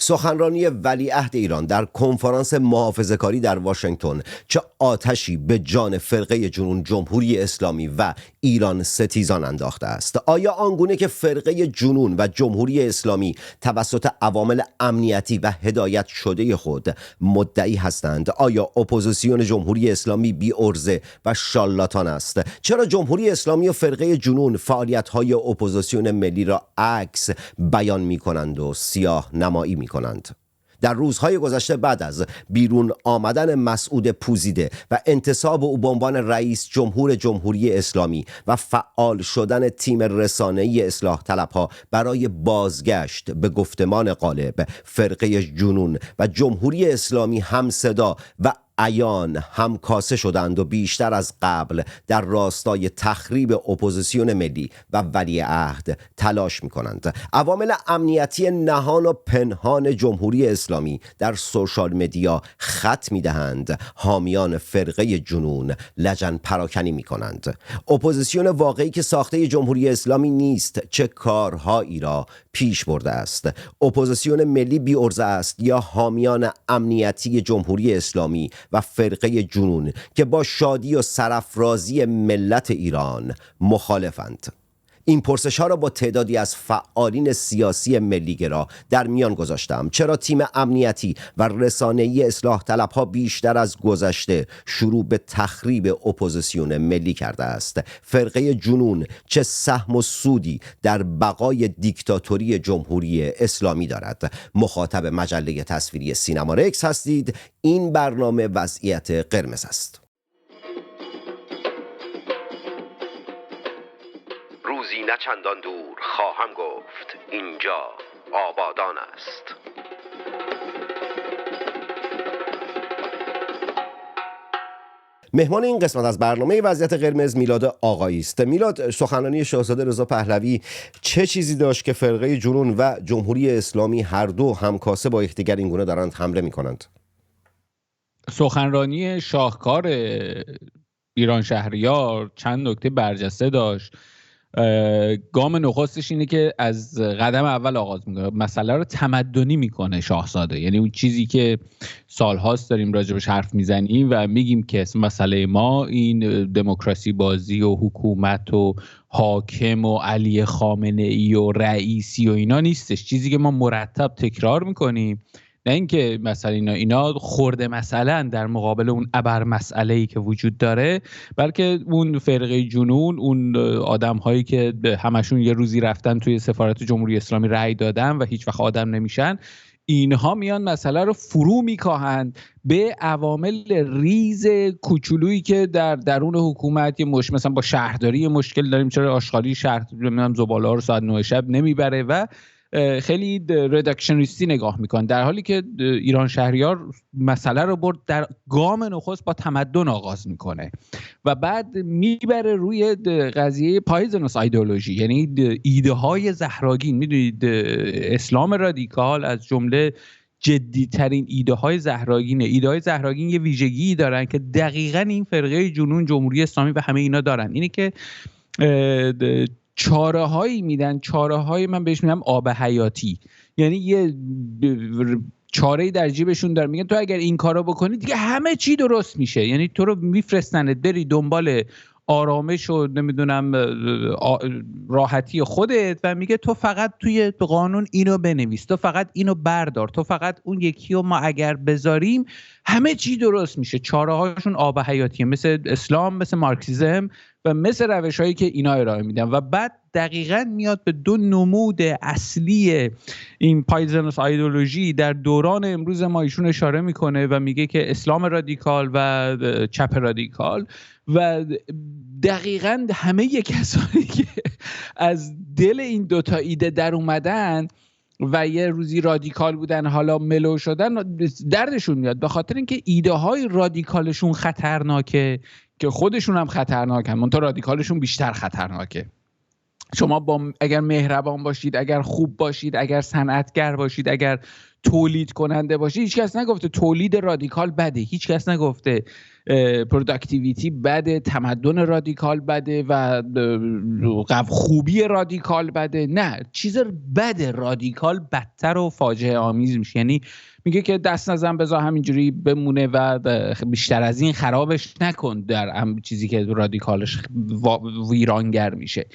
سخنرانی ولیعهد ایران در کنفرانس محافظه‌کاری در واشنگتن چه آتشی به جان فرقه جنون جمهوری اسلامی و ایران ستیزان انداخته است. آیا آنگونه که فرقه جنون و جمهوری اسلامی توسط عوامل امنیتی و هدایت شده خود مدعی هستند، آیا اپوزیسیون جمهوری اسلامی بی عرضه و شالاتان است؟ چرا جمهوری اسلامی و فرقه جنون فعالیت‌های اپوزیسیون ملی را عکس بیان می‌کنند و سیاه نمایی می‌کنند؟ در روزهای گذشته بعد از بیرون آمدن مسعود پوزیده و انتصاب او به عنوان رئیس جمهور جمهوری اسلامی و فعال شدن تیم رسانه‌ای اصلاح طلبها برای بازگشت به گفتمان غالب، فرقه جنون و جمهوری اسلامی هم صدا و عیان همکاسه شدند و بیشتر از قبل در راستای تخریب اپوزیسیون ملی و ولیعهد تلاش می‌کنند. عوامل امنیتی نهان و پنهان جمهوری اسلامی در سوشال مدیا خط می‌دهند، حامیان فرقه جنون لجن پراکنی می‌کنند. اپوزیسیون واقعی که ساخته جمهوری اسلامی نیست چه کارهایی را پیش برده است. اپوزیسیون ملی بی عرضه است یا حامیان امنیتی جمهوری اسلامی و فرقه جنون که با شادی و سرافرازی ملت ایران مخالفند؟ این پرسش ها را با تعدادی از فعالین سیاسی ملیگرا در میان گذاشتم. چرا تیم امنیتی و رسانه‌ای اصلاح طلبها بیشتر از گذشته شروع به تخریب اپوزیسیون ملی کرده است؟ فرقه جنون چه سهم و سودی در بقای دیکتاتوری جمهوری اسلامی دارد؟ مخاطب مجله تصویری سینما رکس هستید. این برنامه وضعیت قرمز است. روزی نه چندان دور خواهم گفت اینجا آبادان است. مهمان این قسمت از برنامه وضعیت قرمز میلاد آقایی است. میلاد، سخنرانی شاهزاده رضا پهلوی چه چیزی داشت که فرقه جنون و جمهوری اسلامی هر دو همکاسه با یکدیگر اینگونه دارند حمله می‌کنند؟ سخنرانی شاهکار ایران شهریار چند نکته برجسته داشت. گام نخستش اینه که از قدم اول آغاز میکنه، مسئله رو تمدنی میکنه شاهزاده. یعنی اون چیزی که سالهاست داریم راجبش حرف میزنیم و میگیم که مسئله ما این دموکراسی بازی و حکومت و حاکم و علی خامنه ای و رئیسی و اینا نیستش. چیزی که ما مرتب تکرار میکنیم، نه اینکه مثلا اینا خورده مثلا در مقابل اون ابر مسئله‌ای که وجود داره، بلکه اون فرقه جنون، اون آدم‌هایی که همشون یه روزی رفتن توی سفارت جمهوری اسلامی رأی دادن و هیچ وقت آدم نمیشن، اینها میان مسئله رو فرو میکاهند به عوامل ریز کوچولویی که در درون حکومت مثلا با شهرداری مشکل داریم، چرا آشغالی شهر نمیدونم زباله‌ها رو ساعت 9 شب نمیبره و خیلی ردکشنیستی نگاه میکن، در حالی که ایران شهریار مسئله رو برد در گام نخست با تمدن آغاز میکنه و بعد میبره روی قضیه پایزنوس ایدئولوژی، یعنی ایده های زهراگین. میدونید اسلام رادیکال از جمله جدیترین ایده های زهراگینه. ایده های زهراگین یه ویژگی دارن که دقیقاً این فرقه جنون جمهوری اسلامی و همه اینا دارن، اینه که چاره هایی میدن، چاره های من بهش میگم آب حیاتی، یعنی یه چاره‌ای در جیبشون دارن، میگن تو اگر این کارو بکنی دیگه همه چی درست میشه. یعنی تو رو میفرستنت بری دنبال آرامش و نمیدونم راحتی خودت و میگه تو فقط توی قانون اینو بنویس، تو فقط اینو بردار، تو فقط اون یکی رو ما اگر بذاریم همه چی درست میشه. چاره هاشون آب حیاتیه، مثل اسلام، مثل مارکسیسم و مثل روش هایی که اینا ارائه میدن. و بعد دقیقاً میاد به دو نمود اصلی این پایزنوس ایدئولوژی در دوران امروز ما ایشون اشاره میکنه و میگه که اسلام رادیکال و چپ رادیکال، و دقیقاً همه کسانی که از دل این دوتا ایده در اومدن و یه روزی رادیکال بودن حالا ملو شدن دردشون میاد، به خاطر اینکه ایده های رادیکالشون خطرناکه که خودشون هم خطرناکن، منتها رادیکالشون بیشتر خطرناکه. شما اگر مهربان باشید، اگر خوب باشید، اگر صنعتگر باشید، اگر تولید کننده باشه. هیچ کس نگفته تولید رادیکال بده، هیچ کس نگفته پروداکتیویتی بده، تمدن رادیکال بده و خوبی رادیکال بده. نه، چیز بده رادیکال بدتر و فاجعه آمیز میشه. یعنی میگه که دست نزن بذار همینجوری بمونه و بیشتر از این خرابش نکن در چیزی که رادیکالش ویرانگر میشه.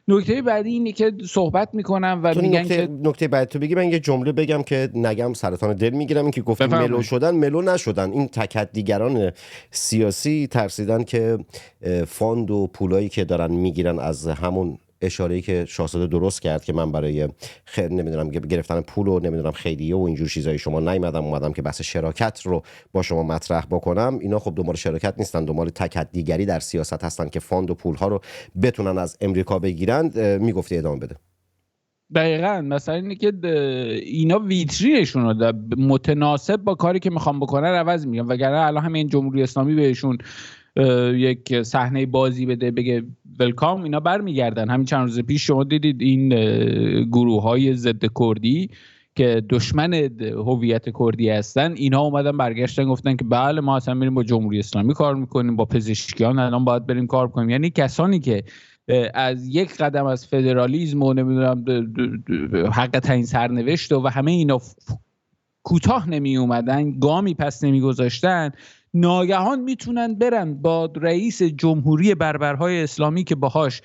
نکته بعدی اینه که صحبت میکنم و میگن که نکته بعد تو بگی، من یه جمله بگم که نگم سرطان دل میگیرم. این که گفتی ملو شدن، ملو نشدن. این تکدیگران سیاسی ترسیدن که فاند و پولایی که دارن میگیرن از همون اشاره‌ای که شاهزاده درست کرد که من برای نمیدونم گرفتن پول و نمیدونم خیریه و اینجور چیزای شما اومدم که بحث شراکت رو با شما مطرح بکنم. اینا خب دنبال شراکت نیستن، دنبال تکدیگری در سیاست هستن که فاند و پول‌ها رو بتونن از امریکا بگیرند. میگفتی ادامه بده. دقیقاً مثلا اینه که اینا ویترینشون رو متناسب با کاری که میخوام بکنن عوض میگن، وگرنه الان همین جمهوری اسلامی بهشون یک صحنه بازی بده بگه ولکام، اینا برمیگردن. همین چند روز پیش شما دیدید این گروه‌های ضد کردی که دشمن هویت کردی هستن، اینا اومدن برگشتن گفتن که بله ما اصلا میریم با جمهوری اسلامی کار میکنیم، با پزشکیان الان باید بریم کار کنیم. یعنی کسانی که از یک قدم از فدرالیسم و نمیدونم حق تعیین سرنوشت و همه اینا کوتاه نمی اومدن، گامی پس نمی گذاشتن، ناگهان میتونن برن با رئیس جمهوری بربرهای اسلامی که باهاش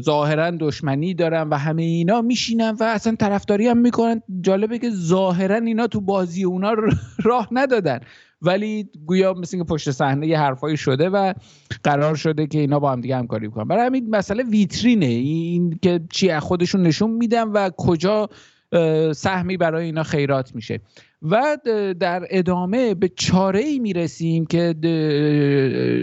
ظاهرا دشمنی دارن و همه اینا میشینن و اصلا طرفداری هم میکنن. جالبه که ظاهرا اینا تو بازی اونا راه ندادن، ولی گویا مثل که پشت صحنه یه حرفایی شده و قرار شده که اینا با هم دیگه همکاری کنن. برای همین مسئله ویترینه، این که چی از خودشون نشون میدن و کجا سهمی برای اینا خیرات میشه. و در ادامه به چاره‌ای میرسیم که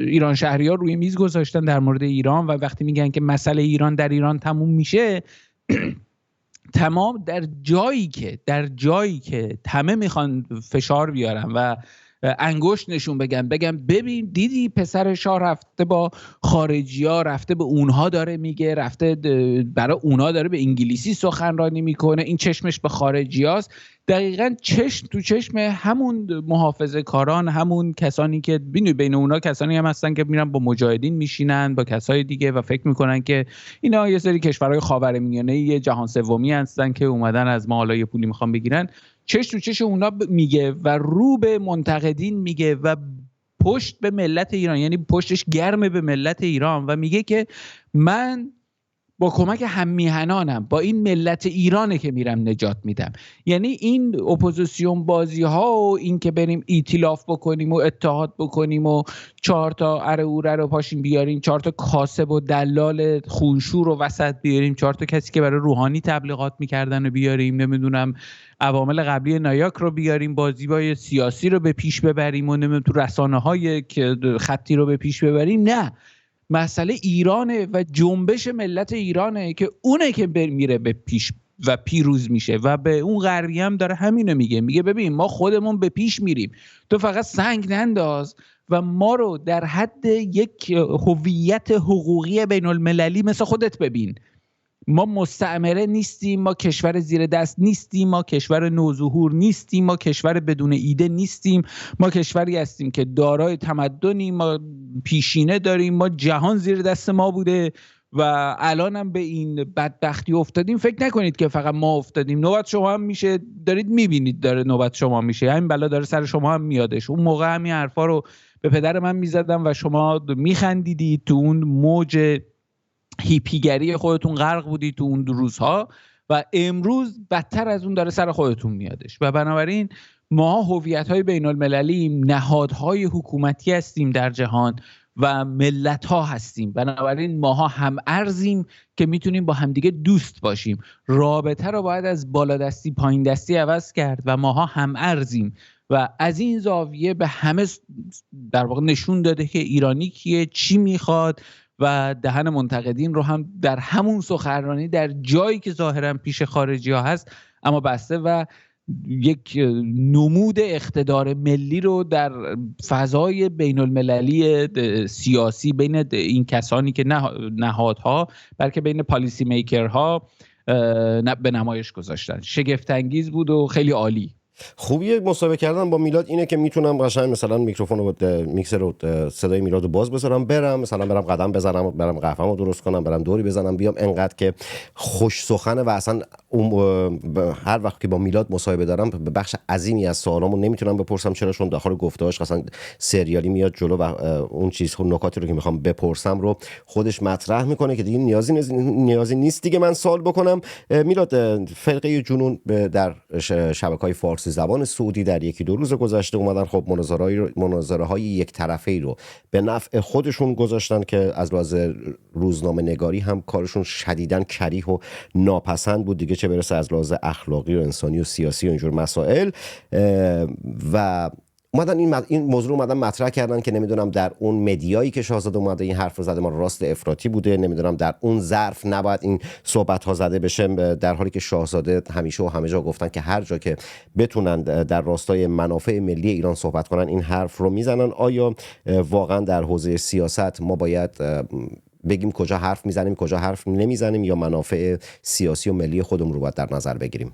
ایران شهریار روی میز گذاشتن در مورد ایران و وقتی میگن که مسئله ایران در ایران تموم میشه، تمام در جایی که همه میخوان فشار بیارن و انگشت نشون بگن ببین دیدی پسر شاه رفته با خارجی‌ها، رفته به اونها داره میگه، رفته برای اونها داره به انگلیسی سخنرانی میکنه، این چشمش به خارجی‌هاست. دقیقاً چشم تو چشم همون محافظه‌کاران، همون کسانی که بین اونها کسانی هم هستن که میرن با مجاهدین میشینن، با کسای دیگه و فکر میکنن که اینا یه سری کشورهای خاورمیانه یه جهان سومی هستن که اومدن از ما حالا یه پولی میخوان بگیرن. چش تو چش اونا میگه و رو به منتقدین میگه و پشت به ملت ایران، یعنی پشتش گرمه به ملت ایران و میگه که من با کمک هم میهنانم با این ملت ایرانه که میرم نجات میدم. یعنی این اپوزیسیون بازی ها و این که بریم ایتلاف بکنیم و اتحاد بکنیم و 4 تا اره اوره رو پاشیم بیاریم، 4 تا کاسب و دلال خونشور رو وسط بیاریم، 4 تا کسی که برای روحانی تبلیغات میکردن رو بیاریم، نمیدونم عوامل قبلی نایاک رو بیاریم، بازی‌های سیاسی رو به پیش ببریم و نمیدونم تو رسانه‌های خطی رو به پیش ببریم. نه، مسئله ایرانه و جنبش ملت ایرانه که اونه که میره به پیش و پیروز میشه و به اون غربی هم داره همینو میگه ببین ما خودمون به پیش میریم، تو فقط سنگ ننداز و ما رو در حد یک هویت حقوقی بین المللی مثل خودت ببین. ما مستعمره نیستیم، ما کشور زیر دست نیستیم، ما کشور نوظهور نیستیم، ما کشور بدون ایده نیستیم، ما کشوری هستیم که دارای تمدنی، ما پیشینه داریم، ما جهان زیر دست ما بوده و الان هم به این بدبختی افتادیم. فکر نکنید که فقط ما افتادیم، نوبت شما هم میشه، دارید میبینید داره نوبت شما میشه، همین بلا داره سر شما هم میادش. اون موقع همین حرفا رو به پدر من میزدم و شما میخندیدید، تو اون موج هیپیگری خودتون غرق بودید تو اون روزها و امروز بدتر از اون داره سر خودتون میادش. و بنابراین ما هویت‌های بین المللی، نهادهای حکومتی هستیم در جهان و ملت‌ها هستیم، بنابراین ماها هم ارزیم که میتونیم با همدیگه دوست باشیم. رابطه رو باید از بالادستی پایین دستی عوض کرد و ماها هم ارزیم و از این زاویه به همه در واقع نشون داده که ایرانی کیه، چی میخواد و دهن منتقدین رو هم در همون سخنرانی در جایی که ظاهرا پیش خارجی ها هست اما بسته و یک نمود اقتدار ملی رو در فضای بین المللی سیاسی بین این کسانی که نهادها بلکه بین پالیسی میکرها به نمایش گذاشتن. شگفت انگیز بود و خیلی عالی. خوبی مصاحبه کردن با میلاد اینه که میتونم قشنگ مثلا میکروفون و میکسر رو صدای میلاد رو باز بذارم، برم مثلا برم قدم بزنم، برم قهوه‌مو درست کنم، برم دوری بزنم بیام، انقدر که خوش سخنه و اصلا هر وقت که با میلاد مصاحبه دارم به بخش عظیمی از سوالامو نمیتونم بپرسم، چرا؟ چون داخل گفته‌هاش مثلا سریالی میاد جلو و اون چیزها، نکاتی رو که میخوام بپرسم رو خودش مطرح میکنه که دیگه نیازی نیست دیگه من سوال بکنم. میلاد، فرقه جنون در شبکه‌های فارسی زبان سعودی در 1-2 روز گذشته اومدن خب مناظره‌های یک طرفه‌ای رو به نفع خودشون گذاشتن که از لحاظ روزنامه نگاری هم کارشون شدیداً کریه و ناپسند بود دیگه، چه برسه از لحاظ اخلاقی و انسانی و سیاسی و اینجور مسائل. و اومدن این موضوع اومدن مطرح کردن که نمیدونم در اون مدیایی که شاهزاده اومده این حرف رو زده ما راست افراطی بوده، نمیدونم در اون ظرف نباید این صحبت ها زده بشه، در حالی که شاهزاده همیشه و همه جا گفتن که هر جا که بتونن در راستای منافع ملی ایران صحبت کنن این حرف رو میزنن. آیا واقعا در حوزه سیاست ما باید بگیم کجا حرف میزنیم کجا حرف نمیزنیم، یا منافع سیاسی و ملی خودمون رو باید در نظر بگیریم؟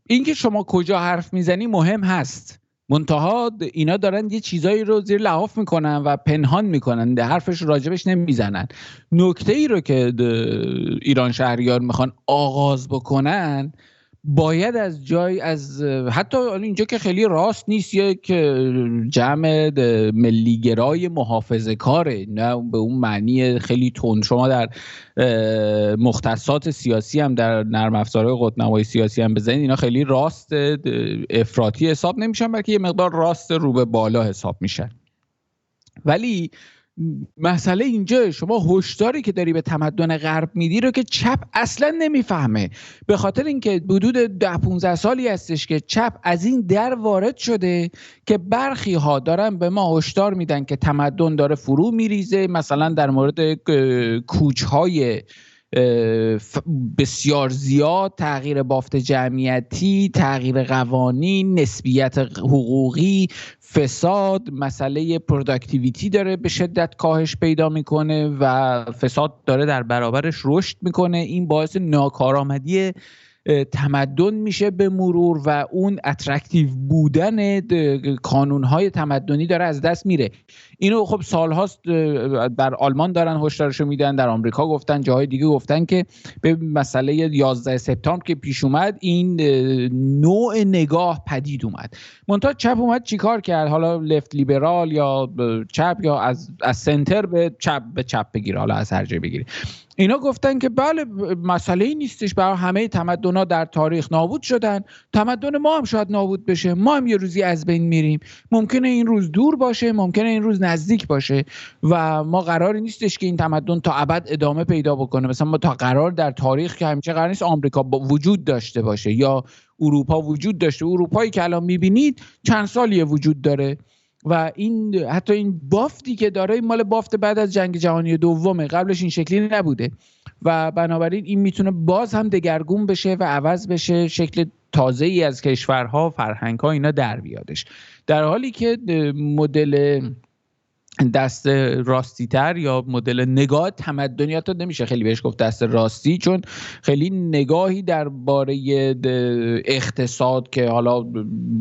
اینکه شما کجا حرف میزنی مهم هست، منتها اینا دارن یه چیزایی رو زیر لحاف میکنن و پنهان میکنن، حرفش راجبش نمیزنن. نکته ای رو که ایران شهریار میخوان آغاز بکنن باید از جای، از حتی اینجا که خیلی راست نیست، یک جمع ملیگرای محافظه کاره، نه به اون معنی خیلی تند. شما در مختصات سیاسی هم، در نرم افزارهای قطب‌نمای سیاسی هم بزنید، اینا خیلی راست افراطی حساب نمیشن، بلکه یه مقدار راست رو به بالا حساب میشن. ولی مسئله اینجا شما هشداری که داری به تمدن غرب میدی رو که چپ اصلا نمیفهمه، به خاطر اینکه حدود 10-15 سالی هستش که چپ از این در وارد شده که برخی ها دارن به ما هشدار میدن که تمدن داره فرو میریزه، مثلا در مورد کوچهای بسیار زیاد، تغییر بافت جمعیتی، تغییر قوانین، نسبیت حقوقی، فساد، مسئله پروداکتیویتی داره به شدت کاهش پیدا میکنه و فساد داره در برابرش رشد میکنه. این باعث ناکارآمدی تمدن میشه به مرور و اون اترکتیو بودن کانونهای تمدنی داره از دست میره. اینو خب سالهاست در آلمان دارن هشدارشو میدن، در آمریکا گفتن، جاهای دیگه گفتن که به مسئله 11 سپتامبر که پیش اومد این نوع نگاه پدید اومد. منتها چپ اومد چیکار کرد؟ حالا لفت لیبرال یا چپ یا از سنتر به چپ بگیره، حالا از هر جای بگیره، اینا گفتن که بله مسئله‌ای نیستش، برای همه تمدن‌ها در تاریخ نابود شدن، تمدن ما هم شاید نابود بشه، ما هم یه روزی از بین میریم، ممکنه این روز دور باشه، ممکنه این روز نزدیک باشه و ما قراری نیستش که این تمدن تا ابد ادامه پیدا بکنه. مثلا ما تا قرار در تاریخ که همیشه قرار نیست آمریکا وجود داشته باشه یا اروپا وجود داشته. اروپایی که الان میبینید چند سالیه وجود داره و این حتی این بافتی که داره این مال بافت بعد از جنگ جهانی دومه، قبلش این شکلی نبوده و بنابراین این میتونه باز هم دگرگون بشه و عوض بشه، شکل تازه‌ای از کشورها، فرهنگ‌ها اینا در بیادش، در حالی که مدل دست راستی تر یا مدل نگاه تمدنیات نمیشه خیلی بهش گفت دست راستی، چون خیلی نگاهی درباره اقتصاد که حالا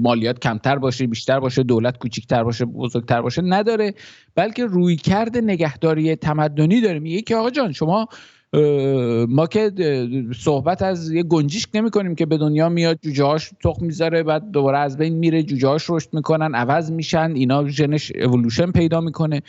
مالیات کمتر باشه بیشتر باشه، دولت کوچیک‌تر باشه بزرگتر باشه نداره، بلکه رویکرد نگهداری تمدنی داره. میگه که آقا جان شما ما که صحبت از یه گنجشک نمی کنیم که به دنیا میاد جوجه‌هاش تخم میذاره بعد دوباره از بین میره، جوجه‌هاش رشد میکنن عوض میشن، اینا ژنش اِوولوشن پیدا میکنه.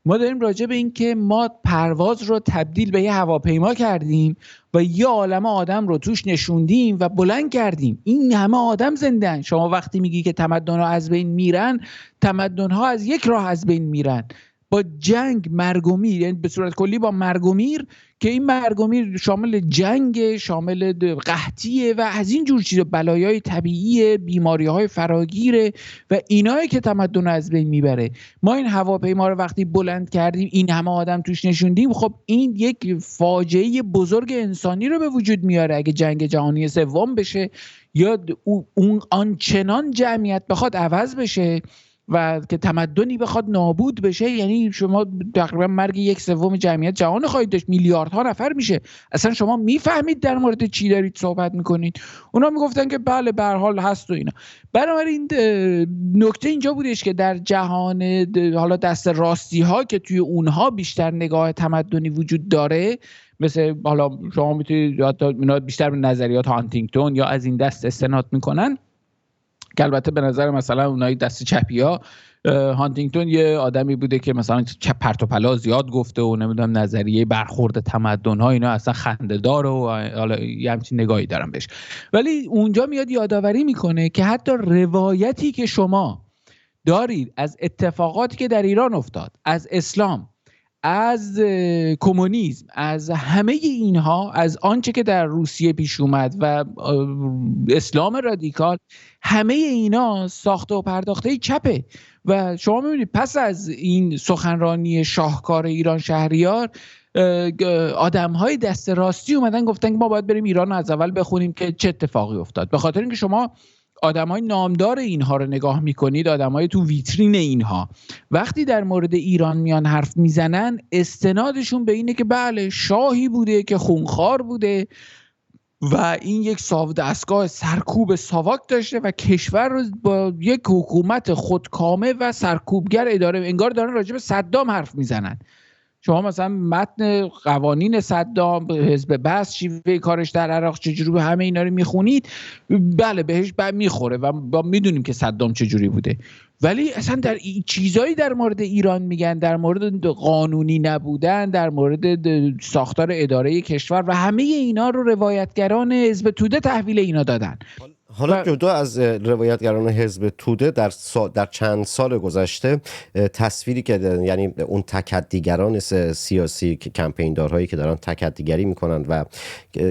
ما داریم راجع به این که ما پرواز رو تبدیل به یه هواپیما کردیم و یه عالمه آدم رو توش نشوندیم و بلند کردیم، این همه آدم زندن. شما وقتی میگی که تمدن‌ها از بین میرن، تمدن‌ها از یک راه از بین میرن، با جنگ، مرگ و میر، یعنی به صورت کلی با مرگ و میر، که این مرگ و میر شامل جنگ، شامل قحطیه و از این جور چیزا، بلایای طبیعی، بیماری‌های فراگیره و اینایی که تمدن از بین میبره. ما این هواپیما رو وقتی بلند کردیم، این همه آدم توش نشوندیم، خب این یک فاجعه بزرگ انسانی رو به وجود میاره. اگه جنگ جهانی سوم بشه یا اون آنچنان جمعیت بخواد عوض بشه و که تمدنی بخواد نابود بشه، یعنی شما تقریبا مرگ 1/3 جمعیت جهان خواهید داشت، میلیاردها نفر میشه. اصلا شما میفهمید در مورد چی دارید صحبت میکنید؟ اونا میگفتن که بله به هر حال هست و اینا. بنابراین نکته اینجا بودش که در جهان حالا دست راستی ها که توی اونها بیشتر نگاه تمدنی وجود داره، مثل حالا شما میتونید اینا بیشتر به نظریات هانتینگتون یا از این دست استناد میکنن، که البته به نظر مثلا اونایی دست چپی ها، هانتینگتون یه آدمی بوده که مثلا پرت و پلا زیاد گفته و نمیدونم نظریه برخورد تمدن ها اینا اصلا خنده‌دار و حالا یه همچین نگاهی دارم بهش. ولی اونجا میاد یادآوری میکنه که حتی روایتی که شما دارید از اتفاقاتی که در ایران افتاد، از اسلام، از کمونیسم، از همه اینها، از آنچه که در روسیه پیش اومد و اسلام رادیکال، همه اینا ساخته و پرداخته چپه. و شما میبینید پس از این سخنرانی شاهکار ایران شهریار، آدم‌های دست راستی اومدن گفتن که ما باید بریم ایران از اول بخونیم که چه اتفاقی افتاد. به خاطر اینکه شما آدمای نامدار اینها رو نگاه میکنید، آدمای تو ویترین اینها، وقتی در مورد ایران میان حرف میزنن، استنادشون به اینه که بله شاهی بوده که خونخوار بوده و این یک دستگاه سرکوب ساواک داشته و کشور رو با یک حکومت خودکامه و سرکوبگر اداره، انگار دارن راجع به صدام حرف میزنن. شما مثلا متن قوانین صدام، حزب بعث، شیوه کارش در عراق چجوری، همه اینا رو میخونید، بله بهش میخوره و میدونیم که صدام چجوری بوده. ولی اصلا در چیزایی در مورد ایران میگن، در مورد قانونی نبودن، در مورد ساختار اداره کشور و همه اینا رو روایتگران حزب توده تحویل اینا دادن. حالا جدا از روایتگران حزب توده، در چند سال گذشته تصویری که یعنی اون تکدیگران سیاسی که کمپیندارهایی که دارن تکدیگری میکنن و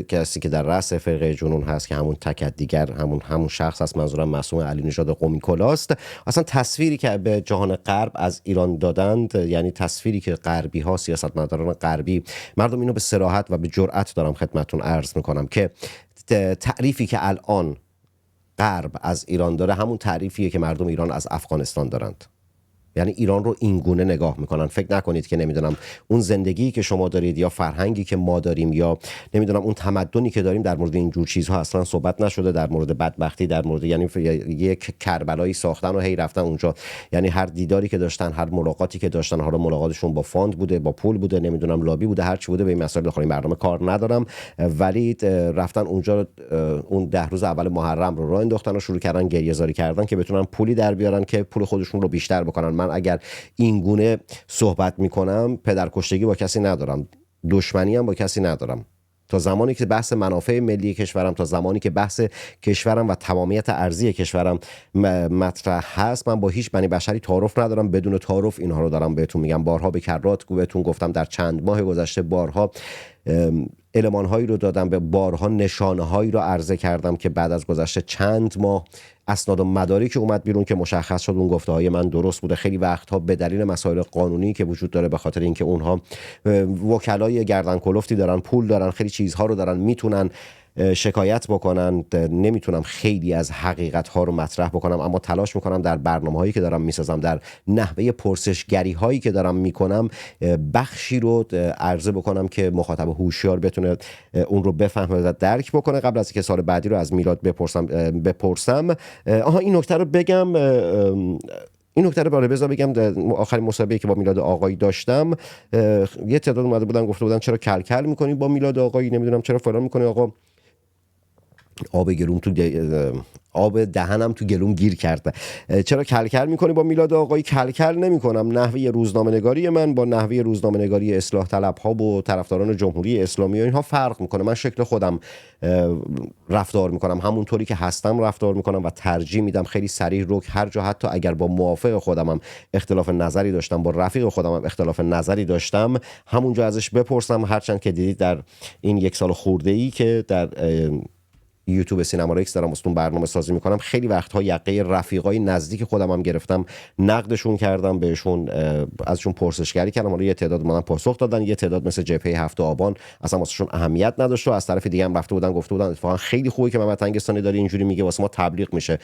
کسی که در رأس فرقه جنون هست که همون تکدیگر همون شخص هست، منظورم معصوم علی نژاد قمی کلاست، اصلا تصویری که به جهان غرب از ایران دادند، یعنی تصویری که غربی ها، سیاستمداران غربی، مردم اینو به صراحت و به جرأت دارم خدمتتون عرض میکنم که تعریفی که الان غرب از ایران داره همون تعریفیه که مردم ایران از افغانستان دارند. یعنی ایران رو این گونه نگاه میکنن. فکر نکنید که نمیدونم اون زندگی که شما دارید یا فرهنگی که ما داریم یا نمیدونم اون تمدنی که داریم، در مورد این جور چیزها اصلا صحبت نشده. در مورد بدبختی، در مورد یعنی یک کربلایی ساختن و هی رفتن اونجا، یعنی هر دیداری که داشتن، هر ملاقاتی که داشتن، حالا ملاقاتشون با فاند بوده، با پول بوده، نمیدونم لابی بوده، هر چی بوده، به این مسائل بخوریم برنامه کار ندارم، ولی رفتن اونجا اون 10 روز اول محرم رو راه انداختن و شروع کردن گریه‌زاری کردن که بتونن پولی در بیارن که پول خودشون رو بیشتر بکنن. من اگر این گونه صحبت میکنم، پدرکشتگی با کسی ندارم، دشمنی هم با کسی ندارم. تا زمانی که بحث منافع ملی کشورم، تا زمانی که بحث کشورم و تمامیت ارضی کشورم مطرح هست، من با هیچ بنی بشری تعارف ندارم. بدون تعارف اینها رو دارم بهتون میگم. بارها به کرات بهتون گفتم، در چند ماه گذشته بارها المان‌هایی رو دادم، به بارها نشانه‌هایی رو عرضه کردم که بعد از گذشته چند ماه اسناد و مدارکی اومد بیرون که مشخص شد اون گفته‌های من درست بوده. خیلی وقتها به دلیل مسائل قانونی که وجود داره، به خاطر اینکه اونها وکلای گردن کلفتی دارن، پول دارن، خیلی چیزها رو دارن، میتونن شکایت بکنن، نمیتونم خیلی از حقیقت ها رو مطرح بکنم، اما تلاش میکنم در برنامه هایی که دارم میسازم، در نحوه پرسشگری هایی که دارم میکنم، بخشی رو عرضه بکنم که مخاطب هوشیار بتونه اون رو بفهمه و درک بکنه. قبل از اینکه سال بعدی رو از میلاد بپرسم این نکته رو بگم. این نکته رو بالا بذار بگم، آخرین مسابقه که با میلاد آقایی داشتم، یه تعداد اومده بودن گفته بودن چرا کلکل میکنی با میلاد آقایی، نمیدونم چرا فلان میکنی. آقا آب گلوم تو آب دهنم تو گلوم گیر کرده. چرا کلکل میکنی با میلاد آقایی؟ کلکل نمیکنم. نحوه روزنامه‌نگاری من با نحوه روزنامه‌نگاری اصلاح طلب ها و طرفداران جمهوری اسلامی و اینها فرق میکنه. من شکل خودم رفتار میکنم، همونطوری که هستم رفتار میکنم و ترجیح میدم خیلی صریح رو هر جا، حتی اگر با موافق خودمم اختلاف نظری داشتم، با رفیق خودمم اختلاف نظری داشتم، همونجا ازش بپرسم. هرچند که دیدید در این 1 سال خورده‌ای که در یوتیوب سینما رکس دارم واسهتون برنامه سازی میکنم، خیلی وقتها یقه رفیقای نزدیک خودم هم گرفتم، نقدشون کردم، بهشون ازشون پرسشگری کردم، حالا یه تعداد من پاسخ دادن، یه تعداد مثل جبهه 7 آبان اصلا واسهشون اهمیت نداشت و از طرف دیگه هم رفته بودن گفته بودن اتفاقا خیلی خوبه که محمد تنگستانی داره اینجوری میگه، واسه ما تبلیغ میشه.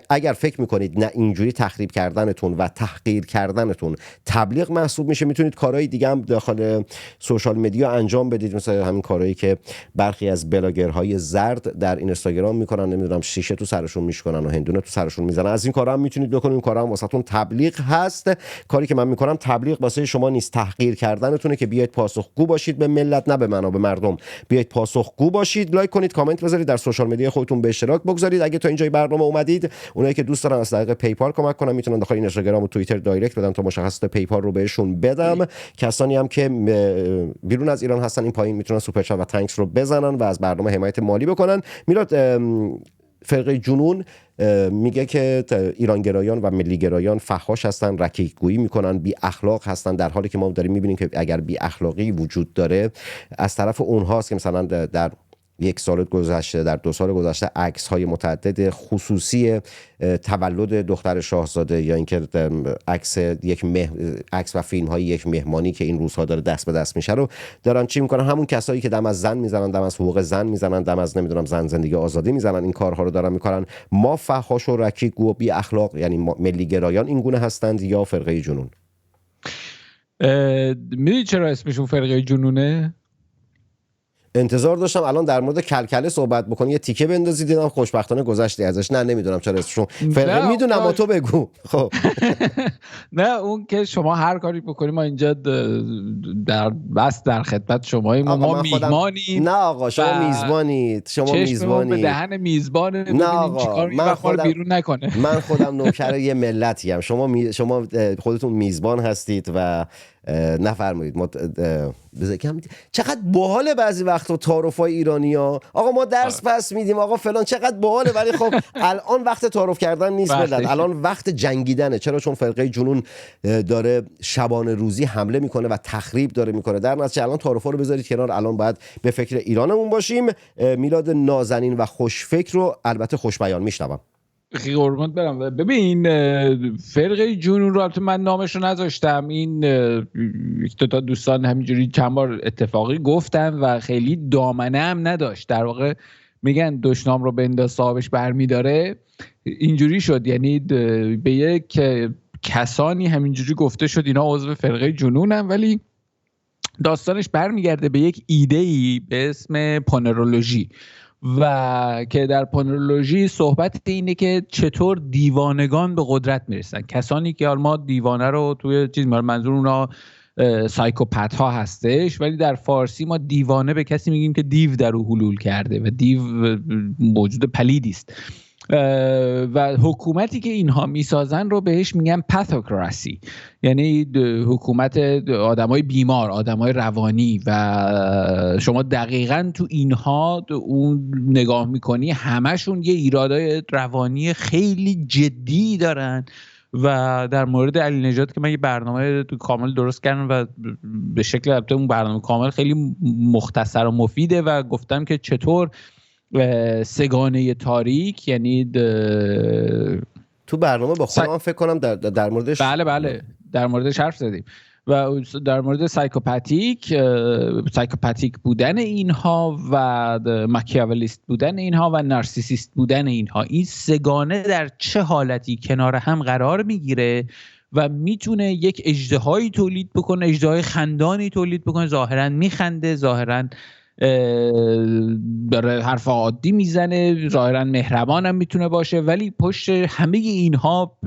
اگر فکر میکنید نه اینجوری تخریب کردنتون و تحقیر کردنتون تبلیغ محسوب میشه، میتونید کارهای دیگه هم داخل سوشال مدیا انجام بدید، مثل همین کارهایی که برخی از بلاگرهای زرد در اینستاگرام میکنن، نمیدونم شیشه تو سرشون میشکنن و هندونه تو سرشون میزنن، از این کارا هم میتونید بکنید. این کارا هم واسهتون تبلیغ هست. کاری که من میکنم تبلیغ واسه شما نیست، تحقیر کردنتونه که بیاید پاسخگو باشید به ملت، نه به من و به مردم. بیاید پاسخگو باشید، لایک کنید، کامنت بذارید، در سوشال مدیا خودتون به اشتراک بگذارید. اگه تا اینجای برنامه اومدید، اونایی که دوست دارن از طریق پیپال کمک کنن میتونن داخل اینستاگرام و توییتر دایرکت بدن تا مشخصات پیپال رو بهشون بدم. کسانی هم که بیرون از ایران هستن این پایین میتونن سوپر چت و تانکس رو بزنن و از برنامه حمایت مالی بکنن. میلاد، فرقه جنون میگه که ایرانگرایان و ملیگرایان فحاش هستن، رکیکگویی میکنن، بی اخلاق هستن، در حالی که ما داریم میبینیم که اگر بی اخلاقی وجود داره از طرف اونهاست که مثلا در یک سال گذشته، در 2 سال گذشته عکس های متعدد خصوصی تولد دختر شاهزاده یا اینکه عکس و فیلم های یک مهمانی که این روزها داره دست به دست میشه رو دارن چی میکنن؟ همون کسایی که دم از زن میزنن، دم از حقوق زن میزنن، دم از نمیدونم زن زندگی آزادی میزنن، این کارها رو دارن میکنن. ما فحاش و رکیک و بی اخلاق یعنی ملی گرایان این گونه هستند یا فرقه جنون؟ میدونی چرا اسمشون فرقه جنونه؟ انتظار داشتم الان در مورد کلکله صحبت بکنی، یه تیکه بندازید، دیدم خوشبختانه گذشتی ازش. نه نمیدونم چرا اسمشون فرقه. میدونم اما تو بگو. خب نه اون که شما هر کاری بکنی ما اینجا در خدمت شماییم، ما میزبانیم. نه آقا شما میزبانید، شما میزبانید، به دهن میزبان ببینیم چیکار می‌کنه بیرون نکنه. من خودم نوکر یه ملتی ام، شما خودتون میزبان هستید و نفرمایید. ما چقدر باحاله بعضی وقتا تعارفای ایرانی‌ها. آقا ما درس پس میدیم، آقا فلان، چقدر باحاله، ولی خب الان وقت تعارف کردن نیست بدن، الان وقت جنگیدنه. چرا؟ چون فرقه جنون داره شبانه روزی حمله میکنه و تخریب داره میکنه. در نتیجه الان تعارفا رو بذارید کنار، الان باید به فکر ایرانمون باشیم. میلاد نازنین و خوشفکر رو البته خوشبیان میشنوم. قربونت برم. ببین فرقه جنون رو البته من نامش رو نذاشتم، این یک دو تا دوستان همینجوری چند بار اتفاقی گفتن و خیلی دامنه هم نداشت. در واقع میگن دشنام رو بنداز صاحبش برمیداره، اینجوری شد. یعنی به یک کسانی همینجوری گفته شد اینا عضو فرقه جنونن، ولی داستانش برمیگرده به یک ایده‌ای به اسم پانرولوژی و که در پانرولوژی صحبت اینه که چطور دیوانگان به قدرت میرسن. کسانی که ما دیوانه رو توی چیز منظور اونا سایکوپت ها هستش، ولی در فارسی ما دیوانه به کسی میگیم که دیو در او حلول کرده و دیو موجود پلیدی است. و حکومتی که اینها میسازن رو بهش میگن پاتوکراسی، یعنی حکومت آدمای بیمار، آدمای روانی. و شما دقیقاً تو اینها اون نگاه میکنی همشون یه ایرادای روانی خیلی جدی دارن. و در مورد علی نژاد که من یه برنامه کامل درست کردم و به شکل البته اون برنامه کامل خیلی مختصر و مفیده و گفتم که چطور سگانه تاریک، یعنی تو برنامه با خودم فکر کنم در موردش بله در موردش حرف زدیم و در مورد سایکوپاتیک بودن اینها و ماکیاولیست بودن اینها و نارسیسیست بودن اینها، این سگانه در چه حالتی کنار هم قرار میگیره و میتونه یک اژدهایی تولید بکنه، اژدهای خندانی تولید بکنه، ظاهرا میخنده، ظاهرا داره حرف عادی میزنه، ظاهرا مهربان هم میتونه باشه، ولی پشت همه اینها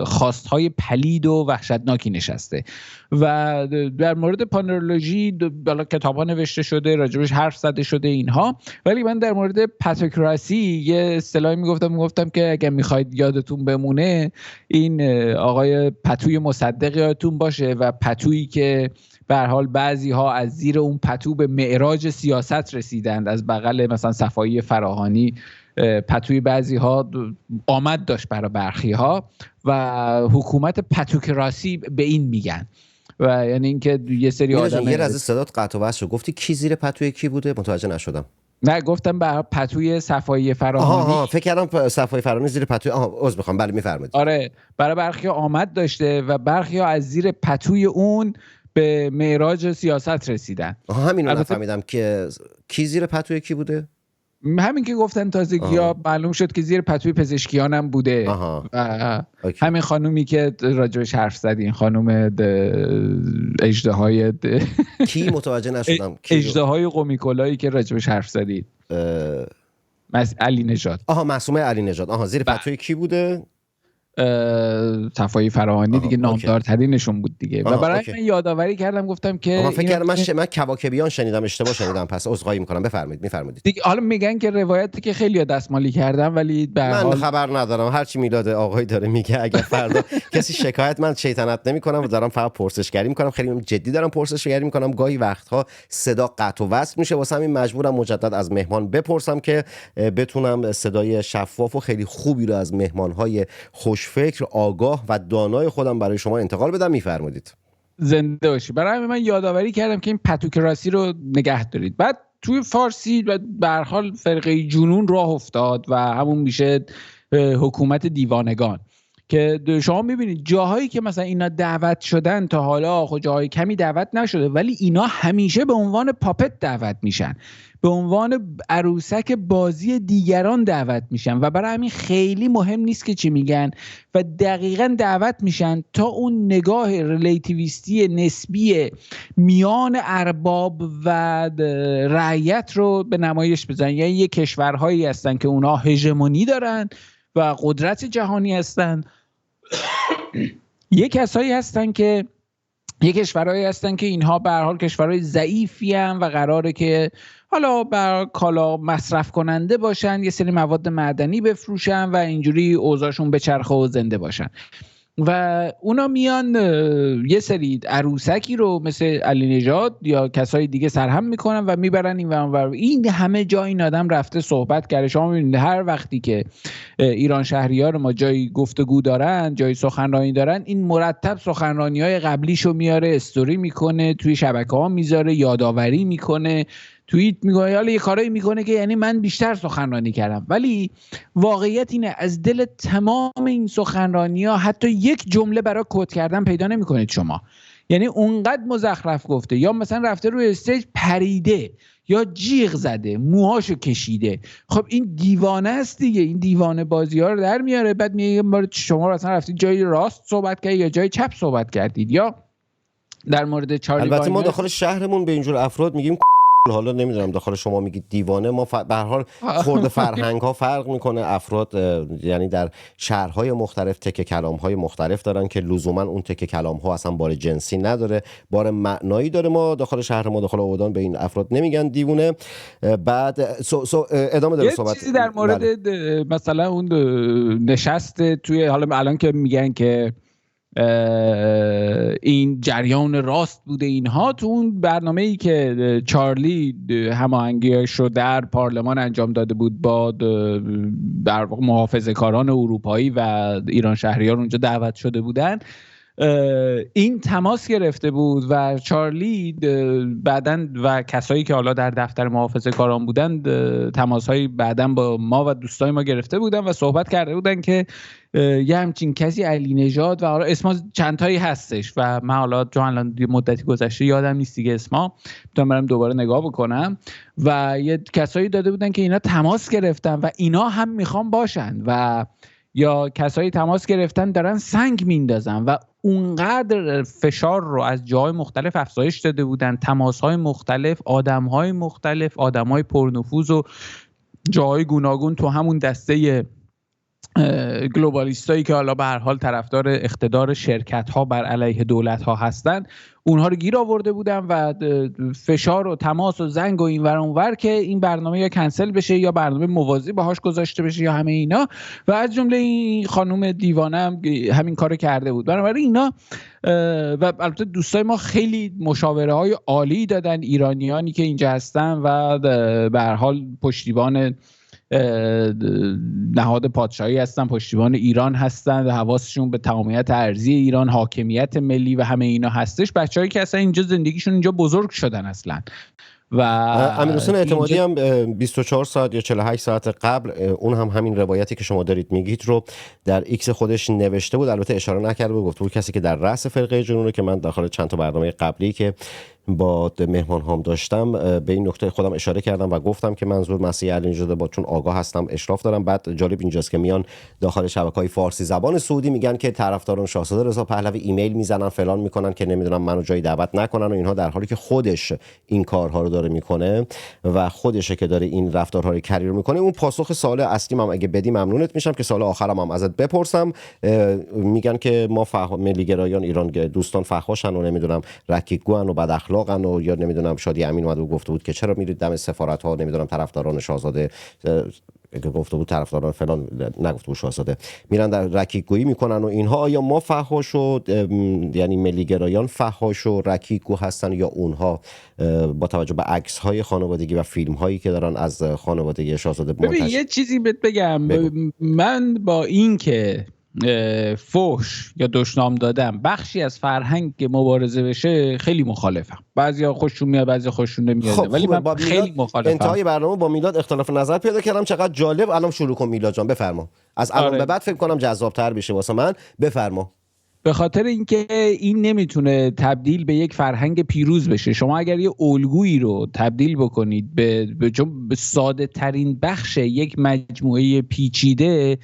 خواستهای پلید و وحشتناکی نشسته. و در مورد پانرولوژی کتاب‌ها نوشته شده، راجبش حرف زده شده اینها، ولی من در مورد پاتوکراسی یه اصطلاحی میگفتم که اگه میخواید یادتون بمونه این آقای پتوی مصدق یادتون باشه و پتویی که به هر حال بعضی ها از زیر اون پتو به معراج سیاست رسیدند، از بغل مثلا صفایی فراهانی پتوی بعضی ها آمد داشت برای برخی ها و حکومت پتوکراسی به این میگن. و یعنی اینکه یه سری آدم یه از صدات قطع و وصل شد، گفتی کی زیر پتوی کی بوده؟ متوجه نشدم. نه گفتم به پتوی صفایی فراهانی. آها فکر کردم صفایی فراهانی زیر پتوی. عذر میخوام، بله میفرمایید. آره برای برخی آمد داشته و برخی از زیر پتوی اون به معراج سیاست رسیدن. همین رو نفهمیدم که کی زیر پتوی کی بوده. همین که گفتن تازگی‌ها معلوم شد که زیر پتوی پزشکیان هم بوده. همین خانومی که راجبش حرف زدین، خانوم اژدهای کی متوجه نشدم. اژدهای قمی کلایی که راجبش حرف زدید. علی نژاد. معصومه علی نژاد. زیر پتوی کی بوده؟ صفایی فراهانی دیگه نامدارترینشون بود دیگه. و برای من یادآوری کردم گفتم که فکر کردم من کواکبیان شنیدم، اشتباه شنیدم، پس عذرخواهی میکنم. میفرمایید دیگه. حالا میگن که روایتی که خیلی دستمالی کردم ولی من خبر ندارم، هرچی میلاد آقای داره میگه. اگر فردا کسی شکایت، من شیطنت نمیکنم و دارم فقط پرسشگری میکنم، خیلی جدی دارم پرسشگری میکنم. گاهی وقتها صدا قطع و وصل میشه، واسه همین مجبورم مجدد از مهمان بپرسم که بتونم صدای شفاف و خیلی خوبی رو از مهمانهای خوشفکر، آگاه و دانای خودم برای شما انتقال بدم. میفرمایید. زنده باشی. برای من یادآوری کردم که این پتوکراسی رو نگه دارید. بعد توی فارسی به هر حال فرقه جنون راه افتاد و همون میشه حکومت دیوانگان، که شما میبینید جاهایی که مثلا اینا دعوت شدن تا حالا خود جاهای کمی دعوت نشده، ولی اینا همیشه به عنوان پاپت دعوت میشن، به عنوان عروسک بازی دیگران دعوت میشن و برای همین خیلی مهم نیست که چی میگن و دقیقاً دعوت میشن تا اون نگاه ریلیتیویستی نسبی میان ارباب و رعیت رو به نمایش بزنن. یعنی یه کشورهایی هستن که اونها هژمونی دارن و قدرت جهانی هستن، یه کسایی هستن که یه کشورهایی هستن که اینها به هر حال کشورهای ضعیفی ان و قراره که حالا بر کالا مصرف کننده باشن، یه سری مواد معدنی بفروشن و اینجوری اوضاعشون بچرخه و زنده باشن. و اونا میان یه سری عروسکی رو مثل علی نژاد یا کسای دیگه سرهم میکنن و میبرن این و اونور. این همه جا این آدم رفته صحبت کرده. شما میبینید هر وقتی که ایران شهریار ما جایی گفتگو دارن، جایی سخنرانی دارن، این مرتب سخنرانی‌های قبلیشو میاره، استوری میکنه، توی شبکه‌ها میذاره، یادآوری میکنه، توییت میگه، حالا یه کارایی میکنه که یعنی من بیشتر سخنرانی کردم. ولی واقعیت اینه از دل تمام این سخنرانی‌ها حتی یک جمله برای کوت کردن پیدا نمی‌کنید شما. یعنی اونقدر مزخرف گفته، یا مثلا رفته روی استیج پریده یا جیغ زده، موهاشو کشیده. خب این دیوانه است دیگه، این دیوانه بازی‌ها رو در میاره. بعد میگه شما اصلا رفتید جای راست صحبت کردید یا جای چپ صحبت کردید. یا در مورد چارلی البته ما داخل شهرمون به اینجور افراد میگیم حالا نمیدونم داخل شما میگید دیوانه. ما به هر حال خورده فرهنگ ها فرق میکنه. افراد یعنی در شهرهای مختلف تکه کلام های مختلف دارن که لزوما اون تکه کلام ها اصلا بار جنسی نداره، بار معنایی داره. ما داخل شهر ما داخل آبادان به این افراد نمیگن دیوانه. بعد ادامه داره صحبت. چیزی در مورد مثلا اون نشست توی حالا الان که میگن که این جریان راست بوده اینها، تو اون برنامه‌ای که چارلی هماهنگیش رو در پارلمان انجام داده بود با در واقع محافظه‌کاران اروپایی و ایران شهریار اونجا دعوت شده بودن، این تماس گرفته بود و چارلی بعدن و کسایی که حالا در دفتر محافظه‌کاران بودن تماس‌های بعدن با ما و دوستای ما گرفته بودن و صحبت کرده بودن که یه همچین کسی علی نژاد و حالا اسما چند تایی هستش و من حالا چون الان مدتی گذشته یادم نیست دیگه اسما، میتونم برم دوباره نگاه بکنم، و یه کسایی داده بودن که اینا تماس گرفتن و اینا هم میخوان باشن، و یا کسایی تماس گرفتن دارن سنگ میندازن و اونقدر فشار رو از جاهای مختلف افزایش داده بودن، تماس‌های مختلف، آدم‌های مختلف، آدم‌های پرنفوذ و جاهای گوناگون تو همون دسته گلوبالیستایی که حالا به هر حال طرفدار اقتدار شرکت‌ها بر علیه دولت‌ها هستن، اونها رو گیر آورده بودن و فشار و تماس و زنگ و این ور اون ور که این برنامه یا کنسل بشه یا برنامه موازی باهاش گذاشته بشه یا همه اینا، و از جمله این خانم دیوانه هم همین کارو کرده بود. بنابراین اینا و البته دوستای ما خیلی مشاوره‌های عالی دادن، ایرانیانی که اینجا هستن و به هر حال پشتیبان نهاد پادشاهی هستن، پشتیبان ایران هستن و حواسشون به تمامیت ارضی ایران، حاکمیت ملی و همه اینا هستش. بچه‌هایی که اصلا اینجا زندگیشون اینجا بزرگ شدن اصلا و امیرحسین اعتمادی هم 24 ساعت یا 48 ساعت قبل اون هم همین روایتی که شما دارید میگید رو در ایکس خودش نوشته بود، البته اشاره نکرده بود، گفته بود کسی که در رأس فرقه جنون، که من داخل چند تا برنامه قبلی که با مهمان هام داشتم به این نکته خودم اشاره کردم و گفتم که منظور مسیح علی نژاد با چون آگاه هستم اشراف دارم. بعد جالب اینجاست که میان داخل شبکه‌های فارسی زبان سعودی میگن که طرفداران شاهزاده رضا پهلوی ایمیل میزنن فلان میکنن که نمیدونم منو جایی دعوت نکنن و اینها، در حالی که خودش این کارها رو داره میکنه و خودشه که داره این رفتارها رو کری رو میکنه. اون پاسخ سوال اصلی هم اگه بدی ممنونت میشم که سال آخرم هم ازت بپرسم. میگن که ما ملیگرایان ایران دوستان فحاشن و نمیدونم رکیکگوان و بد اخلاقن و یا نمیدونم شادی امین اومد و گفته بود که چرا میرید دم سفارت ها نمیدونم طرفداران شاهزاده، گفته بود طرفداران فلان، نگفته بود شاهزاده، میرن در رکیکگویی میکنن و اینها. آیا ما فحاش و یعنی ملیگرایان فحاش و رکیکگو هستن یا اونها با توجه به عکس های خانوادگی و فیلم هایی که دارن از خانوادگی شاهزاده ببین یه چیزی بهت بگم. من با این که فحش یا دشنام دادم بخشی از فرهنگ مبارزه بشه خیلی مخالفم. بعضیا خوششون میاد بعضیا خوششون نمیاد، ولی من خیلی مخالفم. انتهای برنامه با میلاد اختلاف نظر پیدا کردم. چقدر جالب. الان شروع کن میلاد جان، بفرما. از الان به بعد فکر کنم جذاب‌تر بشه واسه من. بفرما. به خاطر اینکه این نمیتونه تبدیل به یک فرهنگ پیروز بشه. شما اگر یه الگویی رو تبدیل بکنید به ساده ترین بخش یک مجموعه پیچیده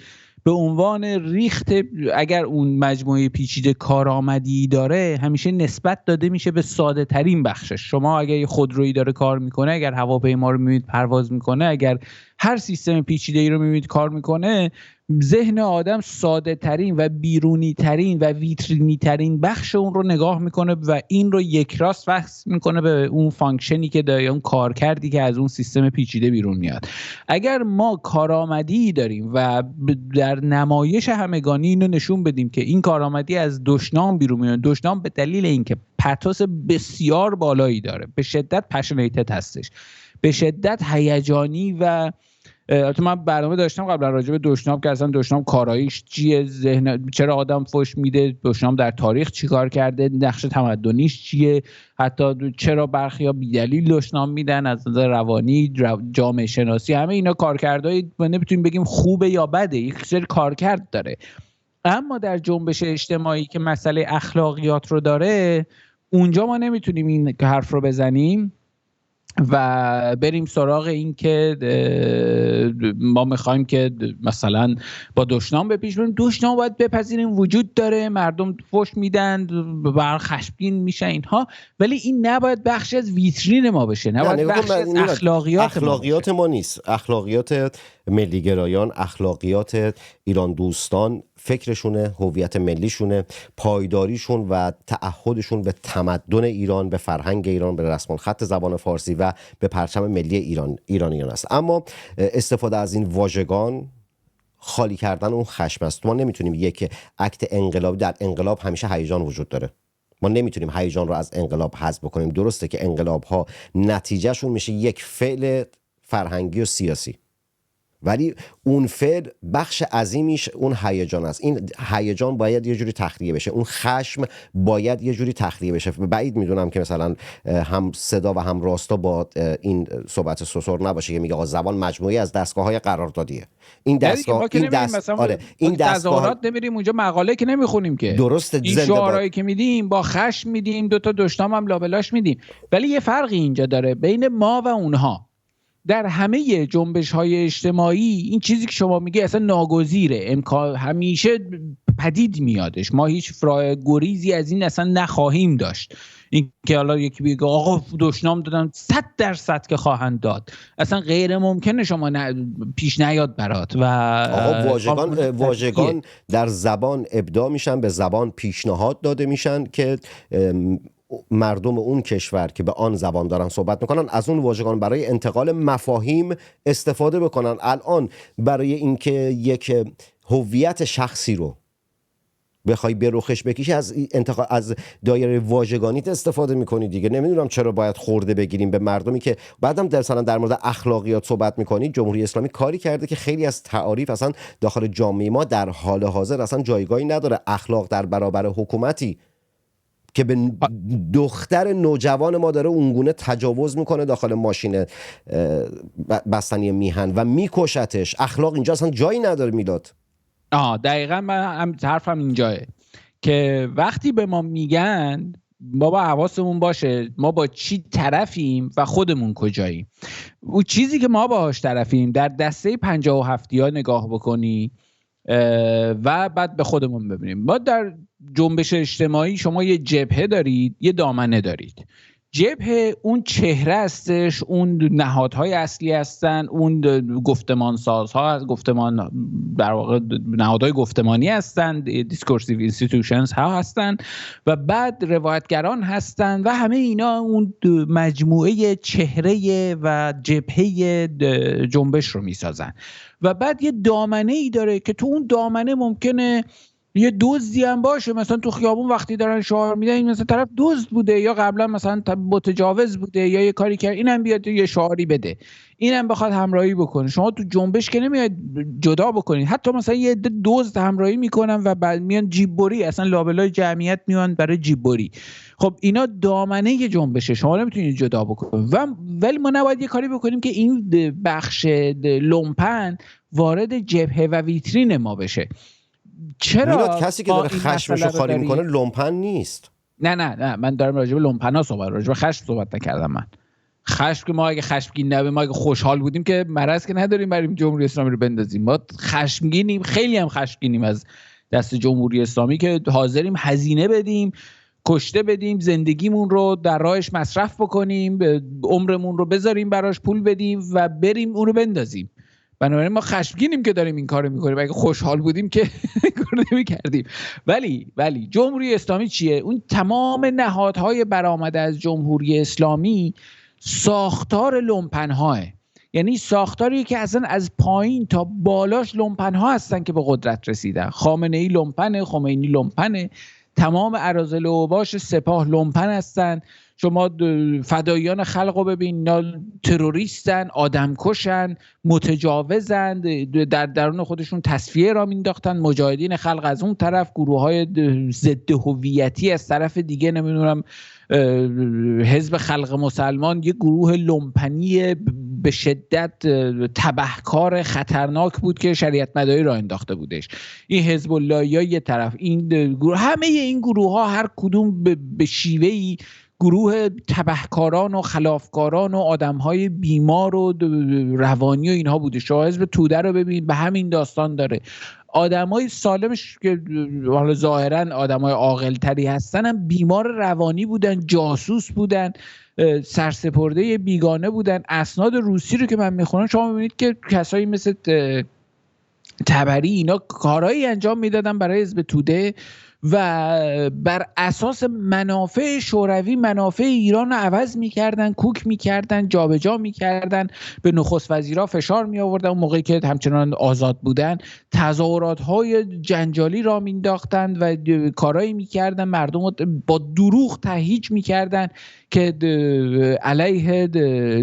به عنوان ریخت، اگر اون مجموعه پیچیده کارآمدی داره همیشه نسبت داده میشه به ساده ترین بخشش. شما اگر یه خودرویی داره کار میکنه، اگر هواپیما رو میبینید پرواز میکنه، اگر هر سیستم پیچیده ای رو میبینید کار میکنه، ذهن آدم ساده ترین و بیرونی ترین و ویترینی ترین بخش اون رو نگاه میکنه و این رو یک راست وصل میکنه به اون فانکشنی که داره، اون کارکردی که از اون سیستم پیچیده بیرون میاد. اگر ما کارآمدی داریم و در نمایش همگانی اینو نشون بدیم که این کارآمدی از دشنام بیرون میاد، دشنام به دلیل اینکه پتوس بسیار بالایی داره، به شدت پشنیتد هستش، به شدت هیجانی و تو من برنامه داشتم قبلا راجع به دشنام که اصلا دشنام کاراییش چیه، ذهن چرا آدم فحش میده، دشنام در تاریخ چیکار کرده، نقش تمدنیش چیه، حتی چرا برخیا بی‌دلیل دشنام میدن از نظر روانی، جامعه شناسی، همه اینا کارکردهای نمیتونیم بگیم خوبه یا بده، یک سری کارکرد داره. اما در جنبش اجتماعی که مسئله اخلاقیات رو داره، اونجا ما نمیتونیم این حرف رو بزنیم و بریم سراغ این که ما میخوایم که مثلا با دشنام به پیش بریم. دشنام باید بپذیریم وجود داره، مردم فحش میدن، بر خشمگین میشن اینها، ولی این نباید بخشی از ویترین ما بشه، نباید بخشی از اخلاقیات ما نیست. اخلاقیات ملیگرایان، اخلاقیات ایران دوستان، فکرشونه، هویت ملیشونه، پایداریشون و تعهدشون به تمدن ایران، به فرهنگ ایران، به رسم الخط زبان فارسی و به پرچم ملی ایرانیان است. اما استفاده از این واژگان خالی کردن اون خشم است. ما نمیتونیم یک اکت انقلابی، در انقلاب همیشه هیجان وجود داره، ما نمیتونیم هیجان رو از انقلاب حذف بکنیم. درسته که انقلاب ها نتیجهشون میشه یک فعل فرهنگی و سیاسی، ولی اون فعل بخش عظیمیش اون هیجان است. این هیجان باید یه جوری تخلیه بشه، اون خشم باید یه جوری تخلیه بشه. بعید میدونم که مثلا هم صدا و هم راستا با این صحبت سوسور نباشه که میگه آقا زبان مجموعی از دستگاه‌های قراردادیه. این دستگاه این تظاهرات نمیریم اونجا، مقاله که نمیخونیم که، درست، این شعارهایی که میدیم با خشم میدیم، دوتا دشنام هم لابلاش میدیم، ولی یه فرقی اینجا داره بین ما و اونها. در همه جنبش‌های اجتماعی این چیزی که شما میگی اصلا ناگزیره، امکان همیشه پدید میادش، ما هیچ گریزی از این اصلا نخواهیم داشت. این که حالا یکی بگه آقا دشنام دادن 100% که خواهند داد، اصلا غیر ممکنه شما پیش نیاد برات. و آقا واژگان در زبان ابداع میشن، به زبان پیشنهاد داده میشن که مردم اون کشور که به آن زبان دارن صحبت میکنن از اون واژگان برای انتقال مفاهیم استفاده بکنن. الان برای اینکه یک هویت شخصی رو بخوای به رخش بکشی از دایره واژگانیت استفاده میکنی دیگه. نمیدونم چرا باید خورده بگیریم به مردمی که بعدم در مورد اخلاقیات صحبت میکنی. جمهوری اسلامی کاری کرده که خیلی از تعاریف اصلا داخل جامعه ما در حال حاضر اصلا جایگاهی نداره. اخلاق در برابر حکومتی که به دختر نوجوان ما داره اونگونه تجاوز میکنه داخل ماشین بستنی میهن و میکشتش. اخلاق اینجا اصلا جایی نداره میلاد. دقیقا من حرفم اینجاه که وقتی به ما میگن بابا حواسمون باشه ما با چی طرفیم و خودمون کجاییم. اون چیزی که ما باهاش طرفیم در دسته 57 ها نگاه بکنی و بعد به خودمون ببینیم. ما در جنبش اجتماعی شما یه جبهه دارید، یه دامنه دارید. جبهه اون چهره هستش، اون نهادهای اصلی هستن، اون گفتمانسازها، در واقع نهادهای گفتمانی هستن، دیسکورسیو اینستیتوشنز ها هستن و بعد روایتگران هستن و همه اینا اون مجموعه چهره و جبهه جنبش رو میسازن. و بعد یه دامنه ای داره که تو اون دامنه ممکنه یه دزدی هم باشه، مثلا تو خیابون وقتی دارن شعار میدن این مثلا طرف دزد بوده یا قبلا مثلا متجاوز بوده یا یه کاری کرد، اینم بیاد یه شعاری بده، اینم بخواد همراهی بکنه. شما تو جنبش که نمیاد جدا بکنید. حتی مثلا یه عده دزد همراهی میکنن و بعد میان جیببری، اصلا لابلای جمعیت میان برای جیببری. خب اینا دامنه یه جنبشه، شما نمیتونید جدا بکنید. ولی ما نباید یه کاری بکنیم که این بخش لومپن وارد جبهه و ویترین ما بشه. چرا کسی که داره خشمشو خالی میکنه لومپن نیست؟ نه من دارم راجع به لومپنا راجع به خشم صحبت نکردم. من خشم که ما اگه خشمگین نبودیم، ما اگه خوشحال بودیم که مرض که نداریم بریم جمهوری اسلامی رو بندازیم. ما خشمگینیم، خیلی هم خشمگینیم از دست جمهوری اسلامی که حاضریم هزینه بدیم، کشته بدیم، زندگیمون رو در راهش مصرف بکنیم، عمرمون رو بذاریم براش پول بدیم و بریم اون رو بندازیم. بنابراین ما خشمگینیم که داریم این کارو میکنیم. اگه خوشحال بودیم که کار نمیکردیم. ولی جمهوری اسلامی چیه؟ اون تمام نهادهای برآمده از جمهوری اسلامی ساختار لومپن‌ها، یعنی ساختاری که اصلا از پایین تا بالاش لومپن‌ها هستن که به قدرت رسیدن. خامنه‌ای لومپنه، خمینی لومپنه، تمام اراذل و اوباش سپاه لومپن هستن. شما فداییان خلق رو ببین، تروریستن، آدمکشن، متجاوزن، در درون خودشون تصفیه را مینداختن. مجاهدین خلق از اون طرف، گروه‌های ضد هویتی از طرف دیگه، نمیدونم حزب خلق مسلمان یه گروه لومپنی به شدت تبهکار خطرناک بود که شریعت مداری را انداخته بودش. این حزب الله یا یه طرف، این گروه، همه این گروه ها هر کدوم به شیوهی گروه تبهکاران و خلافکاران و آدمهای بیمار و روانی و اینها بوده. شما حزب توده رو ببین، به همین داستان داره. آدمای سالمش که حالا ظاهرا آدمای عاقل‌تری هستن هم بیمار روانی بودن، جاسوس بودن، سرسپرده بیگانه بودن. اسناد روسی رو که من میخونم شما میبینید که کسایی مثل تبری اینا کارهایی انجام میدادن برای حزب توده و بر اساس منافع شوروی منافع ایران رو عوض میکردن، کوک میکردن، جابجا میکردن، به نخست وزیرا فشار می آوردن اون موقعی که همچنان آزاد بودن، تظاهرات های جنجالی را مینداختن و کارایی میکردن، مردم رو با دروغ تهییج میکردن که علیه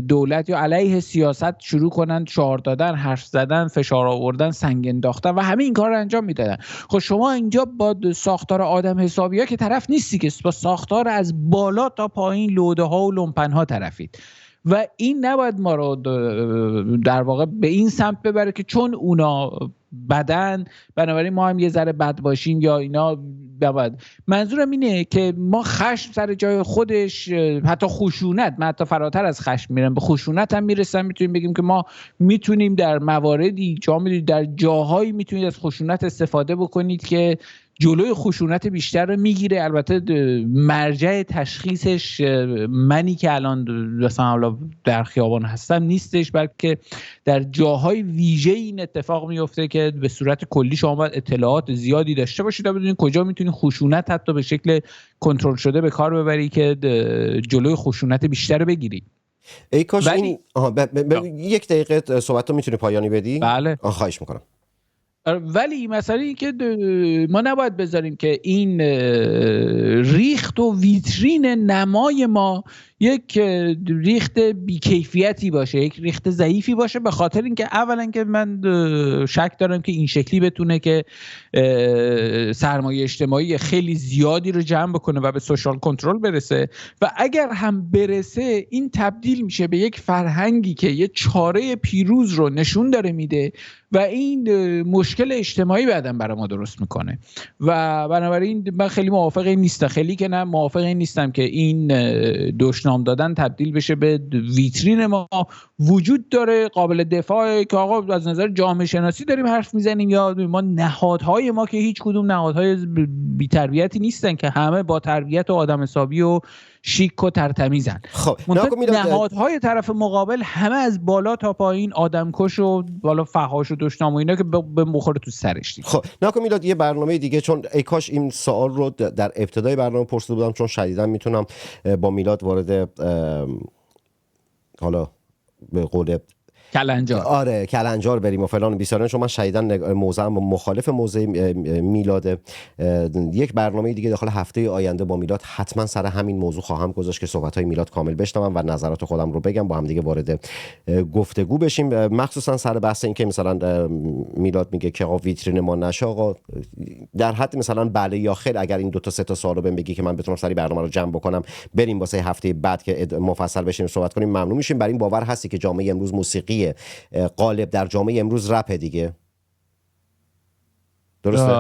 دولت یا علیه سیاست شروع کنن شعار دادن، حرف زدن، فشار آوردن، سنگ انداختن و همه این کار رو انجام میدادن. خب شما اینجا با ساختار آدم حسابی ها که طرف نیستی، که با ساختار از بالا تا پایین لوده ها و لومپن ها طرفید و این نباید ما رو در واقع به این سمت ببره که چون اونا بدن بنابراین ما هم یه ذره بد باشیم یا اینا نباید. منظورم اینه که ما خشم سر جای خودش، حتی خشونت، من حتی فراتر از خشم میرم به خشونت هم میرسم، میتونیم بگیم که ما میتونیم در مواردی شما میدونید در جاهایی میتونید از خشونت استفاده بکنید که جلوی خشونت بیشتر رو میگیره. البته مرجع تشخیصش منی که الان مثلا در خیابان هستم نیستش، بلکه در جاهای ویژه این اتفاق میفته که به صورت کلی شما باید اطلاعات زیادی داشته باشید تا بدونید کجا میتونید خشونت حتی به شکل کنترل شده به کار ببری که جلوی خشونت بیشتر رو بگیری. ای کاش این یک دقیقه صحبت رو میتونی پایانی بدی؟ بله. خواهش میکنم. ولی مسئله این که ما نباید بذاریم که این ریخت و ویترین نمای ما یک ریخت بیکیفیتی باشه، یک ریخت ضعیفی باشه، به خاطر اینکه اولا که من شک دارم که این شکلی بتونه که سرمایه اجتماعی خیلی زیادی رو جمع بکنه و به سوشال کنترل برسه، و اگر هم برسه این تبدیل میشه به یک فرهنگی که یه چاره پیروز رو نشون داره میده و این مشکل اجتماعی بعداً برای ما درست میکنه. و بنابراین من خیلی موافق این نیستم، خیلی که نه موافق این نیستم که این دشنام دادن تبدیل بشه به ویترین ما. وجود داره قابل دفاع که آقا از نظر جامعه شناسی داریم حرف میزنیم، یا ما نهادهای ما که هیچ کدوم نهادهای بی تربیتی نیستن، که همه با تربیت و آدم حسابی و شیک و ترتمیزن. خب نهادهای طرف مقابل همه از بالا تا پایین آدمکش و بالا فحاش و دشنام و اینا که به مخوره تو سرش دیگه. خب ناکو میلاد یه برنامه دیگه، چون ای کاش این سوال رو در ابتدای برنامه پرسیده بودم، چون شدیداً میتونم با میلاد وارد حالا به قول کلنجار، آره کلنجار بریم و فلان بیسارن، چون من شدیداً موضعم مخالف موضع میلاده. یک برنامه دیگه داخل هفته آینده با میلاد حتما سر همین موضوع خواهم گذاشت که صحبت‌های میلاد کامل بشنوم و نظرات خودم رو بگم، با هم دیگه وارد گفتگو بشیم، مخصوصا سر بحث این که مثلا میلاد میگه که آقا ویترین ما نشه. آقا در حد مثلا بله یا خیر، اگر این 2 تا 3 تا سوالو بهم بگی که من بتونم سری برنامه رو جمع بکنم بریم واسه هفته بعد که مفصل بشیم صحبت کنیم، ممنون میشیم. برای این باور هستی که جامعه امروز موسیقی غالب در جامعه امروز رپ دیگه، درسته؟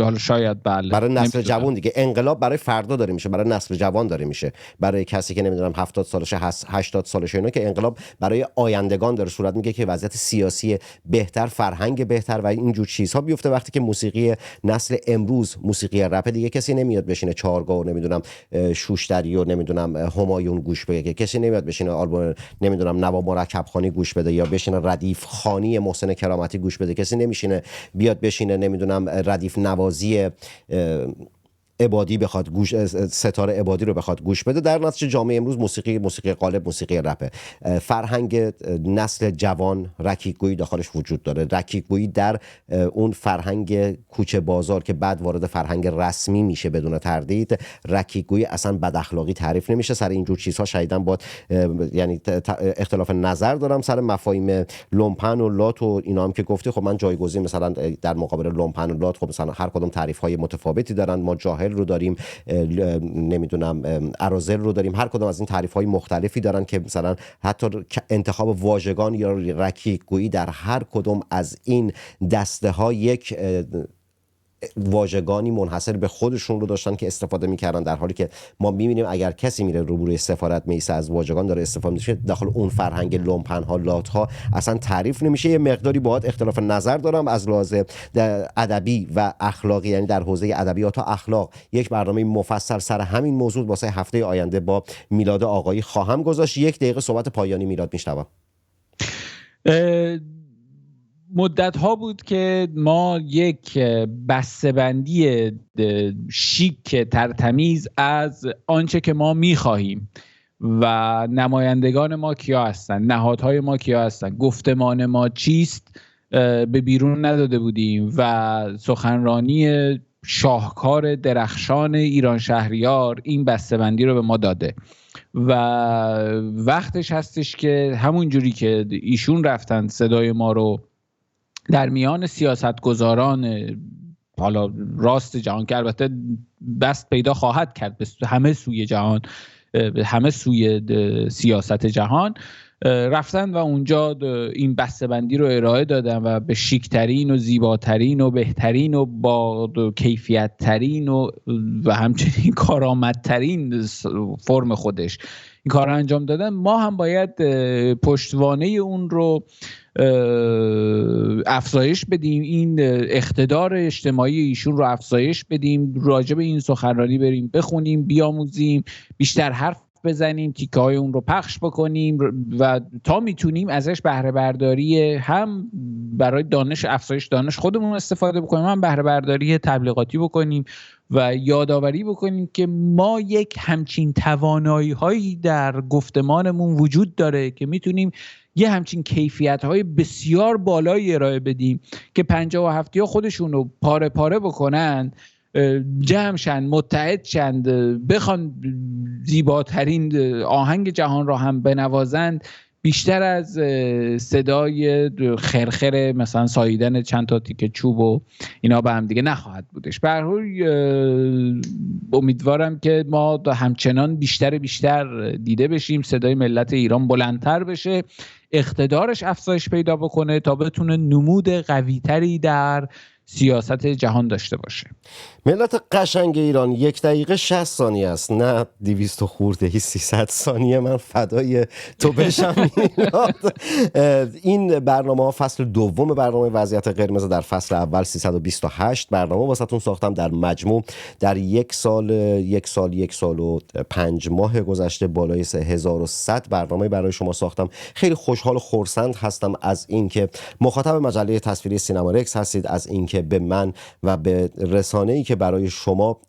حالا شاید بله، برای نسل جوان دیگه انقلاب برای فردا داره میشه، برای نسل جوان داره میشه، برای کسی که نمیدونم 70 سالشه 80 سالشه اینا، که انقلاب برای آیندگان داره صورت میگه که وضعیت سیاسی بهتر، فرهنگ بهتر و اینجور چیزها بیفته. وقتی که موسیقی نسل امروز موسیقی رپ دیگه کسی نمیاد بشینه چارگاه و نمیدونم شوشتری و نمیدونم همایون گوش بده، کسی نمیاد بشینه آلبوم نمیدونم نواب مرکب خانی گوش بده یا بشینه ردیف خانی محسن کرامتی گوش بده، کسی نمیشینه بیاد بشینه نمیدونم ردیف نوازی عبادی بخواد گوش، ستاره عبادی رو بخواد گوش بده. در نتیجه جامعه امروز موسیقی غالب، موسیقی رپه. فرهنگ نسل جوان رکیکگویی داخلش وجود داره، رکیکگویی در اون فرهنگ کوچه بازار که بعد وارد فرهنگ رسمی میشه بدون تردید. رکیکگویی اصلا بد اخلاقی تعریف نمیشه. سر اینجور چیزها شایداً با یعنی اختلاف نظر دارم سر مفاهیم لومپن و لات و اینا هم که گفتی. خب من جایگزین مثلا در مقابل لومپن و لات، خب مثلا هر کدوم تعریف های متفاوتی دارن. ما جاهل رو داریم، نمیدونم ارازل رو داریم، هر کدوم از این تعریف های مختلفی دارن که مثلا حتی انتخاب واژگان یا رکیکگویی در هر کدوم از این دسته ها یک واژگانی منحصر به خودشون رو داشتن که استفاده میکردن، در حالی که ما میبینیم اگر کسی میره روبروی سفارت میسه از واژگان داره استفاده میشه، داخل اون فرهنگ لومپن ها لات ها اصلا تعریف نمیشه. یه مقداری باهات اختلاف نظر دارم از لحاظ ادبی و اخلاقی، یعنی در حوزه ادبیات و اخلاق یک برنامه مفصل سر همین موضوع واسه هفته آینده با میلاد آقایی خواهم گذاشت. 1 دقیقه صحبت پایانی میلاد میشنوم. مدت ها بود که ما یک بسته‌بندی شیک ترتمیز از آنچه که ما می‌خواهیم و نمایندگان ما کیا هستن، نهادهای ما کیا هستن، گفتمان ما چیست به بیرون نداده بودیم و سخنرانی شاهکار درخشان ایران شهریار این بسته‌بندی رو به ما داده و وقتش هستش که همون جوری که ایشون رفتن صدای ما رو در میان سیاستگزاران حالا راست جهان که البته بست پیدا خواهد کرد به همه سوی جهان، به همه سوی سیاست جهان رفتن و اونجا این بسته‌بندی رو ارائه دادن و به شیکترین و زیباترین و بهترین و با کیفیت ترین و همچنین کارآمدترین فرم خودش این کار رو انجام دادن. ما هم باید پشتوانه اون رو افزایش بدیم، این اقتدار اجتماعی ایشون رو افزایش بدیم، راجع به این سخنرانی بریم بخونیم، بیاموزیم، بیشتر حرف بزنیم، تیکه‌های اون رو پخش بکنیم و تا میتونیم ازش بهره برداری هم برای افزایش دانش خودمون استفاده بکنیم، هم بهره برداری تبلیغاتی بکنیم و یادآوری بکنیم که ما یک همچین توانایی‌هایی در گفتمانمون وجود داره که میتونیم یه همچین کیفیت‌های بسیار بالایی ارائه بدیم که 57ها خودشون رو پاره پاره بکنن، جمع شن، متحد شن، بخوان زیباترین آهنگ جهان را هم بنوازند، بیشتر از صدای خرخر مثلا ساییدن چند تا تیکه چوب و اینا به هم دیگه نخواهد بودش. به هر حال امیدوارم که ما همچنان بیشتر دیده بشیم، صدای ملت ایران بلندتر بشه، اقتدارش افزایش پیدا بکنه تا بتونه نمود قوی‌تری در سیاست جهان داشته باشه. ملت قشنگ ایران 1 دقیقه 60 ثانیه است، نه 200 خورده 300 ثانیه. من فدای تو بشم میلاد. این برنامه ها فصل دوم برنامه وضعیت قرمز، در فصل اول 328 برنامه واسهتون ساختم. در مجموع در یک سال و 5 ماه گذشته بالای 3100 برنامه برای شما ساختم. خیلی خوشحال و خرسند هستم از اینکه مخاطب مجله تصویری سینما رکس هستید، از اینکه به من و به رسانه‌ای که برای شما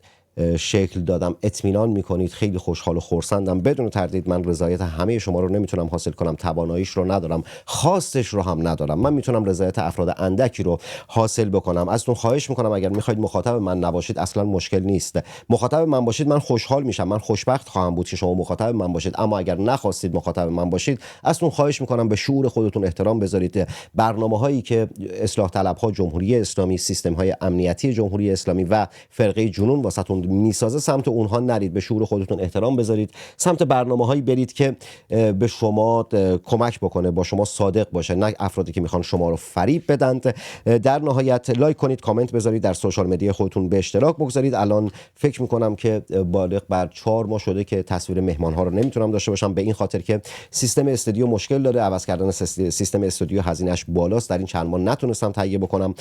شکل دادم اطمینان میکنید. خیلی خوشحال و خرسندم. بدون تردید من رضایت همه شما رو نمیتونم حاصل کنم، تواناییش رو ندارم، خواستش رو هم ندارم. من میتونم رضایت افراد اندکی رو حاصل بکنم. ازتون خواهش میکنم اگر میخواید مخاطب من نباشید اصلا مشکل نیست. مخاطب من باشید من خوشحال میشم، من خوشبخت خواهم بود که شما مخاطب من باشید. اما اگر نخواستید مخاطب من باشید، ازتون خواهش میکنم به شعور خودتون احترام بذارید. برنامه‌هایی که اصلاح طلب‌ها، جمهوری اسلامی، سیستم‌های امنیتی جمهوری اسلامی و فرقه جنون واسهتون میسازه، سمت اونها نرید. به شعور خودتون احترام بذارید، سمت برنامه‌هایی برید که به شما کمک بکنه، با شما صادق باشه، نه افرادی که میخوان شما رو فریب بدند. در نهایت لایک کنید، کامنت بذارید، در سوشال مدیا خودتون به اشتراک بگذارید. الان فکر میکنم که بالغ بر 4 ماه شده که تصویر مهمان‌ها رو نمیتونم داشته باشم، به این خاطر که سیستم استودیو مشکل داره. عوض کردن سیستم استودیو هزینه‌اش بالاست. در این چند ماه نتونستم تهیه بکنم.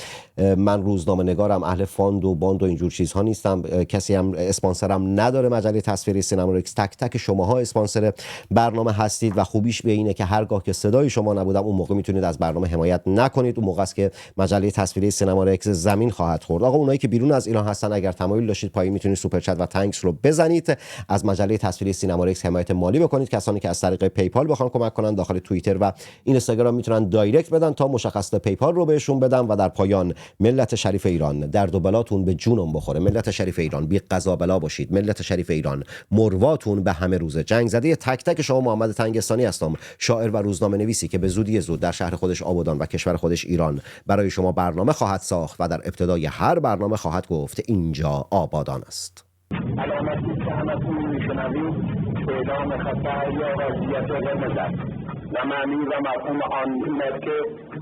من روزنامه‌نگارم، اهل فاند و باند و اینجور چیزها نیستم. کسی هم اسپانسرم نداره مجله تصویری سینما رکس. تک تک شماها اسپانسر برنامه هستید و خوبیش به اینه که هرگاه که صدای شما نبودم اون موقع میتونید از برنامه حمایت نکنید. اون موقع است که مجله تصویری سینما رکس زمین خواهد خورد. آقا اونایی که بیرون از ایران هستن اگر تمایل داشتید پایین میتونید سوپر چت و تانکس رو بزنید، از مجله تصویری سینما رکس حمایت مالی بکنید. کسانی که از طریق پیپال بخوان کمک کنن داخل توییتر و اینستاگرام میتونن دایرکت بدن تا مشخصات پیپال رو بهشون بدم. و در پایان ملت شریف ایران، درد و بلاتون به جونم بخوره. ملت شریف ایران بی قضا بلا باشید. ملت شریف ایران مرواتون به همه روز. جنگ زده تک تک شما محمد تنگستانی هستم، شاعر و روزنامه نویسی که به زودی زود در شهر خودش آبادان و کشور خودش ایران برای شما برنامه خواهد ساخت و در ابتدای هر برنامه خواهد گفت اینجا آبادان است. علامتی که همتون میشنوید اعلام خطر یا وضعیت قرمز است و معنی و مفهوم آن این است که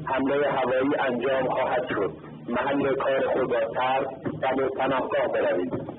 حمله هوایی انجام خواهد شد. محل کار خود را ترک و به پناهگاه بروید.